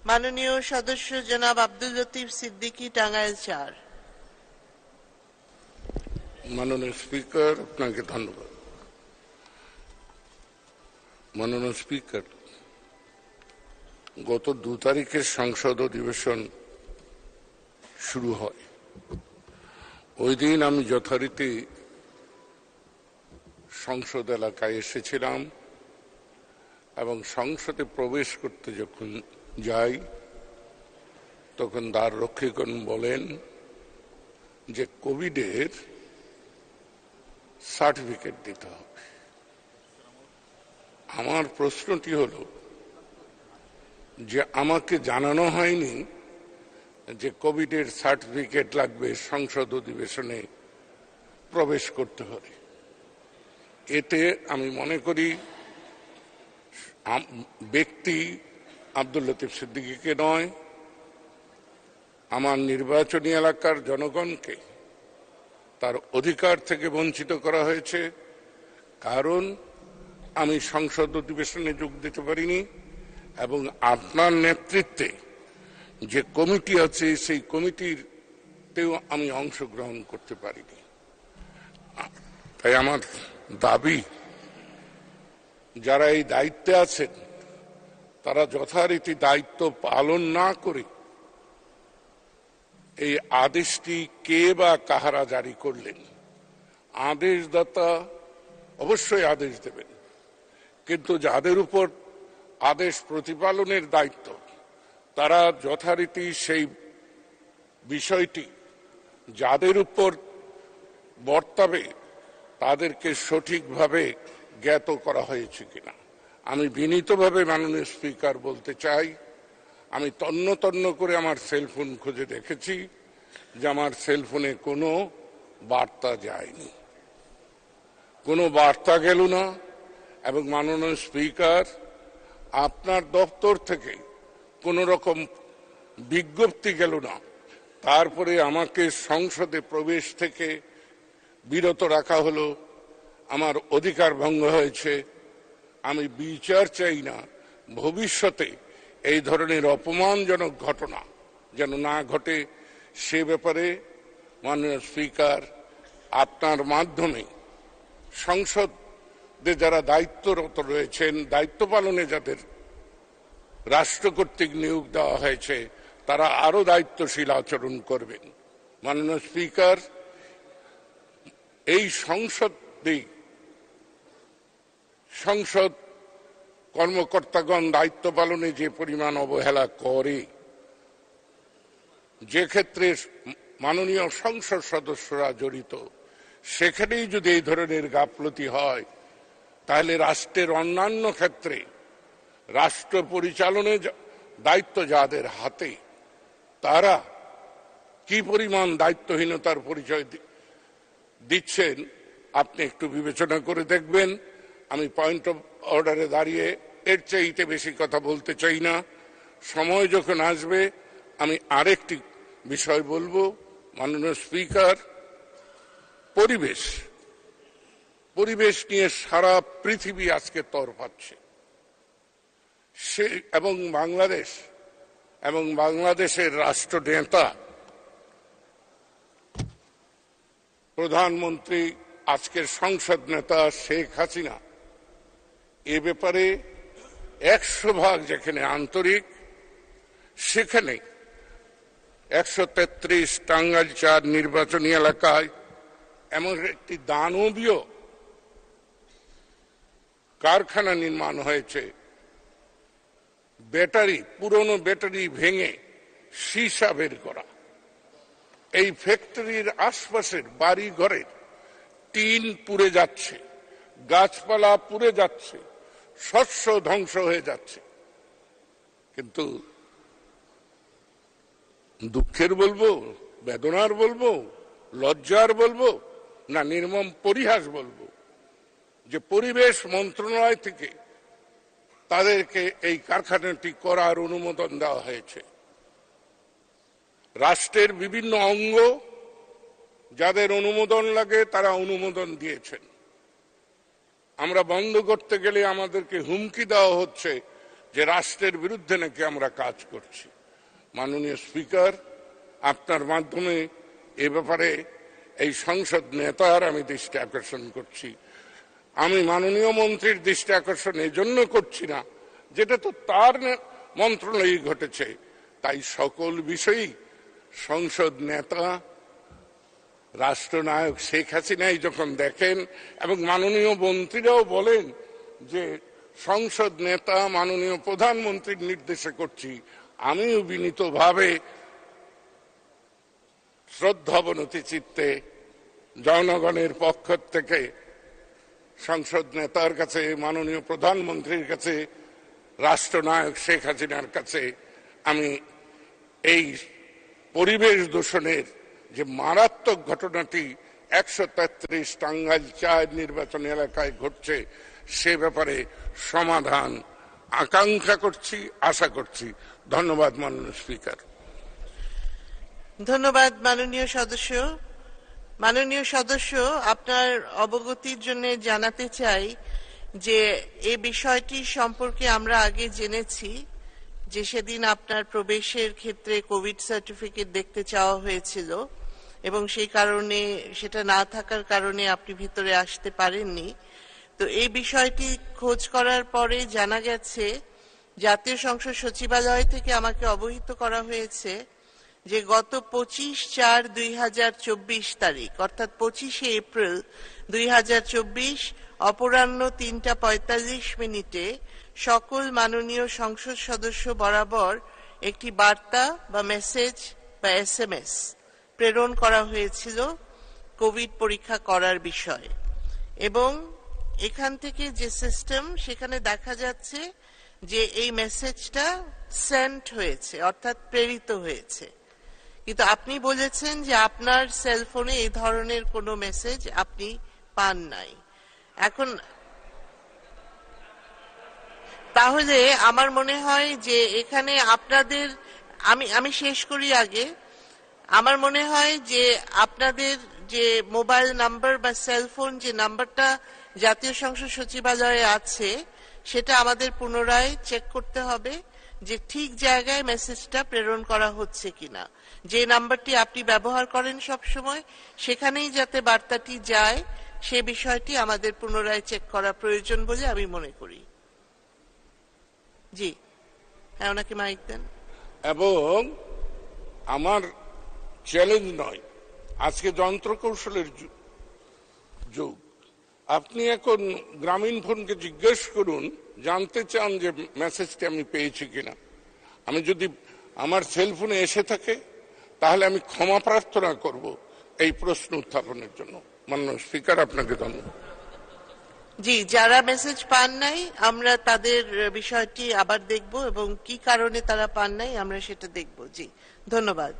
মাননীয় সদস্য জনাব আব্দুল লতিফ সিদ্দিকী, টাঙ্গাইল ৪। মাননীয় স্পিকার, আপনাকে ধন্যবাদ। মাননীয় স্পিকার, গত 2 তারিখে সংসদ অধিবেশন শুরু হয়। ওই দিন আমি যথারীতি সংসদ এলাকায় এসেছিলাম এবং সংসদে প্রবেশ করতে যখন যাই তখন দ্বার রক্ষীগণ বলেন যে কোভিডের সার্টিফিকেট দিতে হবে। আমার প্রশ্নটি হলো যে আমাকে জানানো হয়নি যে কোভিডের সার্টিফিকেট লাগবে সংসদ অধিবেশনে প্রবেশ করতে হলে। এতে আমি মনে করি ব্যক্তি আব্দুল লতিফ সিদ্দিকীকে নয়, আমার নির্বাচনী এলাকার জনগণকে তার অধিকার থেকে বঞ্চিত করা হয়েছে। কারণ আমি সংসদ অধিবেশনে যোগ দিতে পারিনি এবং আপনার নেতৃত্বে যে কমিটি আছে সেই কমিটিতেও আমি অংশগ্রহণ করতে পারিনি। তাই আমার দাবি, যারা এই দায়িত্বে আছেন তারা যথারীতি দায়িত্ব পালন না করে এই আদেশটি কে বা কাহারা জারি করলেন। আদেশদাতা অবশ্যই আদেশ দেবেন, কিন্তু যাদের উপর আদেশ প্রতিপালনের দায়িত্ব তারা যথারীতি সেই বিষয়টি যাদের উপর বর্তাবে তাদেরকে সঠিকভাবে জ্ঞাত করা হয়েছে কিনা। আমি বিনীতভাবে মাননীয় স্পিকার বলতে চাই, আমি তন্ন তন্ন করে আমার সেলফোন খুঁজে দেখেছি যে আমার সেলফোনে কোনো বার্তা যায়নি, কোনো বার্তা গেল না। এবং মাননীয় স্পিকার, আপনার দপ্তর থেকে কোনো রকম বিজ্ঞপ্তি গেল না। তারপরে আমাকে সংসদে প্রবেশ থেকে বিরত রাখা হলো, আমার অধিকার ভঙ্গ হয়েছে। আমি বিচার চাই না, ভবিষ্যতে এই ধরনের অপমানজনক ঘটনা যেন না ঘটে সে ব্যাপারে মাননীয় স্পিকার আপনার মাধ্যমে সংসদে যারা দায়িত্বরত রয়েছেন, দায়িত্ব পালনে যাদের রাষ্ট্র কর্তৃক নিয়োগ দেওয়া হয়েছে তারা আরো দায়িত্বশীল আচরণ করবেন। মাননীয় স্পিকার, এই সংসদ কর্মকর্তাগণ দায়িত্ব পালনে যে পরিমাণ অবহেলা করে, যে ক্ষেত্রে মাননীয় সংসদ সদস্যরা জড়িত, সেখানেই যদি এই ধরনের গাফলতি হয় তাহলে রাষ্ট্রের অন্যান্য ক্ষেত্রে রাষ্ট্র পরিচালনের দায়িত্ব যাদের হাতে তারা কি পরিমাণ দায়িত্বহীনতার পরিচয় দিচ্ছেন আপনি একটু বিবেচনা করে দেখবেন। আমি পয়েন্ট অফ অর্ডারে দাঁড়িয়ে এর চাইতে বেশি কথা বলতে চাই না। সময় যখন আসবে আমি আরেকটি বিষয় বলবো। মাননীয় স্পিকার, পরিবেশ নিয়ে সারা পৃথিবী আজকে তরপাচ্ছে। এবং বাংলাদেশের রাষ্ট্রনেতা প্রধানমন্ত্রী, আজকের সংসদ নেতা শেখ হাসিনা এ ব্যাপারে 100% যেখানে আন্তরিক, সেখানে 133 টাঙ্গাইল ৪ নির্বাচনী এলাকায় এমন একটি দানবীয় কারখানা নির্মাণ হয়েছে। পুরনো ব্যাটারি ভেঙে সীসা বের করা। এই ফ্যাক্টরির আশপাশের বাড়ি ঘরের টিন পুড়ে যাচ্ছে, গাছপালা পুড়ে যাচ্ছে, শস্য ধ্বংস হয়ে যাচ্ছে। কিন্তু দুঃখের বলবো, বেদনার বলবো, লজ্জার বলবো, না নির্মম পরিহাস বলবো যে পরিবেশ মন্ত্রণালয় থেকে তাদেরকে এই কারখানাটি করার অনুমোদন দেওয়া হয়েছে। রাষ্ট্রের বিভিন্ন অঙ্গ যাদের অনুমোদন লাগে তারা অনুমোদন দিয়েছেন। আমরা বন্ধ করতে গেলে আমাদেরকে হুমকি দেওয়া হচ্ছে যে রাষ্ট্রের বিরুদ্ধে নাকি আমরা কাজ করছি। মাননীয় স্পিকার, আপনার মাধ্যমে এ ব্যাপারে এই সংসদ নেতার আমি দৃষ্টি আকর্ষণ করছি। আমি মাননীয় মন্ত্রীর দৃষ্টি আকর্ষণ এজন্য করছি না, যেটা তো তার মন্ত্রণালয়ে ঘটেছে, তাই সকল বিষয়েই সংসদ নেতা রাষ্ট্রনায়ক শেখ হাসিনাই যখন দেখেন এবং মাননীয় মন্ত্রীরাও বলেন যে সংসদ নেতা মাননীয় প্রধানমন্ত্রীর নির্দেশে করছি, আমিও বিনীতভাবে শ্রদ্ধাবনতি চিত্তে জনগণের পক্ষ থেকে সংসদ নেতার কাছে, মাননীয় প্রধানমন্ত্রীর কাছে, রাষ্ট্রনায়ক শেখ হাসিনার কাছে আমি এই পরিবেশ দূষণের যে মারাত্মক ঘটনাটি 133 টাঙ্গাইল 4 নির্বাচন এলাকায় ঘটছে সে ব্যাপারে সমাধান আকাঙ্ক্ষা করছি, আশা করছি। ধন্যবাদ মাননীয় স্পিকার। ধন্যবাদ মাননীয় সদস্য। মাননীয় সদস্য, আপনার অবগতির জন্য জানাতে চাই যে এই বিষয়টি সম্পর্কে আমরা আগে জেনেছি যে সেদিন আপনার প্রবেশের ক্ষেত্রে কোভিড সার্টিফিকেট দেখতে চাওয়া হয়েছিল এবং সেই কারণে সেটা না থাকার কারণে আপনি ভিতরে আসতে পারেননি। তো এই বিষয়টি খোঁজ করার পরে জানা গেছে, জাতীয় সংসদ সচিবালয় থেকে আমাকে অবহিত করা হয়েছে যে গত 25/4/2024 তারিখ অর্থাৎ 25শে এপ্রিল 2024 অপরাহ্ন 3:45 সকল মাননীয় সংসদ সদস্য বরাবর একটি বার্তা বা মেসেজ বা SMS প্রেরণ করা হয়েছিল কোভিড পরীক্ষা করার বিষয়ে। এবং এখান থেকে যে সিস্টেম, সেখানে দেখা যাচ্ছে যে এই মেসেজটা সেন্ট হয়েছে অর্থাৎ প্রেরিত হয়েছে, কিন্তু আপনি বলেছেন যে আপনার সেলফোনে এই ধরনের কোনো মেসেজ আপনি পান নাই। এখন তাহলে আমার মনে হয় যে এখানে আপনাদের, আমি শেষ করি আগে, আমার মনে হয় যে আপনাদের যে মোবাইল নাম্বার বা সেলফোন যে নাম্বারটা জাতীয় সংসদ সচিবালয়ে আছে সেটা আমাদের পুনরায় চেক করতে হবে যে ঠিক জায়গায় মেসেজটা প্রেরণ করা হচ্ছে কিনা। যে নাম্বারটি আপনি ব্যবহার করেন সব সময় সেখানেই যাতে বার্তাটি যায় সে বিষয়টি আমাদের পুনরায় চেক করা প্রয়োজন বলে আমি মনে করি। জি হ্যাঁ, ওনাকে মাইক দেন। এবং আমার চ্যালেঞ্জ নয়, আজকে যন্ত্র কৌশলের যুগ। আপনি এখন গ্রামীণ ফোনকে জিজ্ঞেস করুন, জানতে চান যে মেসেজটি আমি পেয়েছি কিনা। আমি যদি আমার সেলফোনে এসে থাকে তাহলে আমি ক্ষমা প্রার্থনা করব এই প্রশ্ন উত্থাপনের জন্য। মাননীয় স্পিকার, আপনাকে ধন্যবাদ। জি, যারা মেসেজ পান নাই আমরা তাদের বিষয়টি আবার দেখব এবং কি কারণে তারা পান নাই আমরা সেটা দেখব। জি ধন্যবাদ।